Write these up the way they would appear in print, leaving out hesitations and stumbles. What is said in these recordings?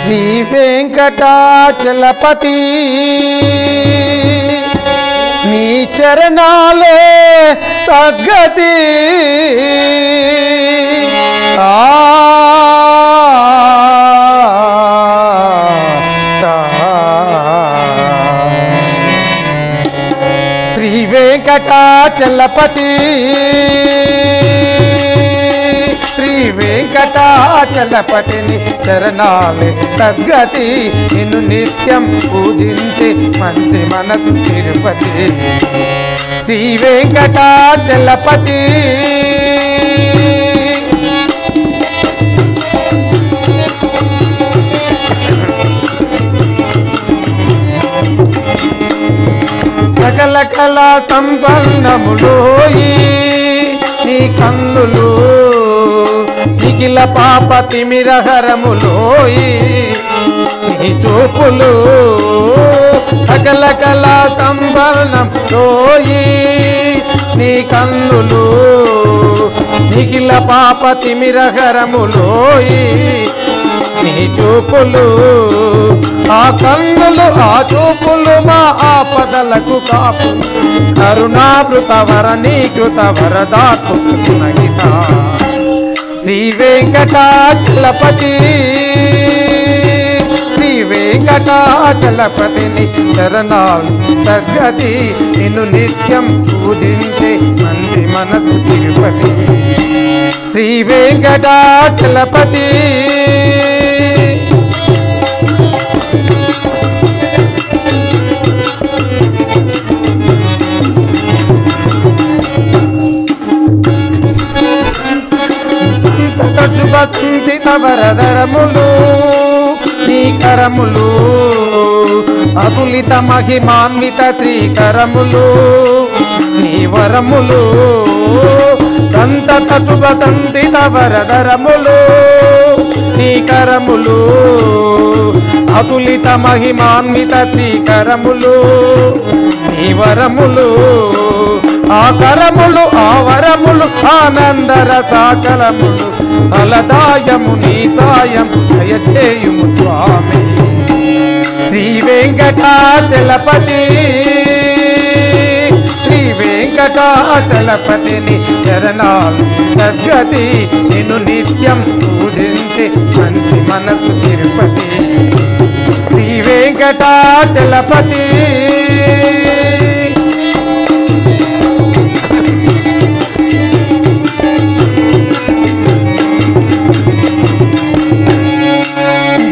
శ్రీ వెంకటాచలపతి నీ చరణాలే సద్గతి శ్రీ వెంకటాచలపతి శ్రీ వెంకటాచలపతిని చరణాలే సద్గతి నిన్ను నిత్యం పూజించే మంచి మనసు తిరుపతి శ్రీ వెంకటాచలపతి సకల కళా సంపన్నములోయి నీ కన్నులు నిఖిల పాప తిమిరహరములోయి నీ చూపులు సకల కళా సంపన్నములోయి నీ కన్నులు నిఖిల పాప తిమిరహరములోయి నీ చూపులు ఆ కన్నులు ఆ చూపులు మా ఆపదలకు కాపు కరుణామృత వరణీకృత వరదాత్మక గుణహిత శ్రీ వెంకటాచలపతి శ్రీ వెంకటాచలపతిని చరణాలు సద్గతి నిన్ను నిత్యం పూజించే మంచి మనసు తిరుపతి శ్రీ వెంకటాచలపతి శుభ సంచిత వరదరములు నీ కరములు అతులిత మహిమాన్విత శ్రీకరములు నీ వరములు సంతత శుభ సంచిత వరదరములు నీ కరములు అతులిత మహిమాన్విత శ్రీకరములు నీ వరములు ఆ కరములు ఆ వరములు ఆనందర సాకలములు ఫలదాయము నీ సాయం దయచేయుము స్వామి శ్రీ వెంకటాచలపతి శ్రీ వెంకటాచలపతిని చరణాలు సద్గతి నిన్ను నిత్యం పూజించే మంచి మనసు తిరుపతి శ్రీ వెంకటాచలపతి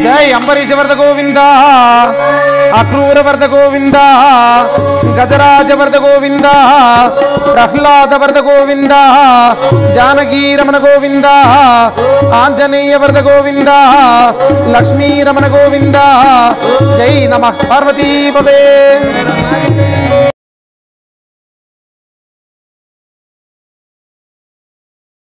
జై అంబరీష వరద గోవింద అక్రూర వరద గోవింద గజరాజ వరద గోవింద ప్రహ్లాద వరద గోవింద జానకీ రమణ గోవింద ఆంజనేయ వరద గోవింద లక్ష్మీ రమణ గోవింద జై నమః పార్వతీ పదే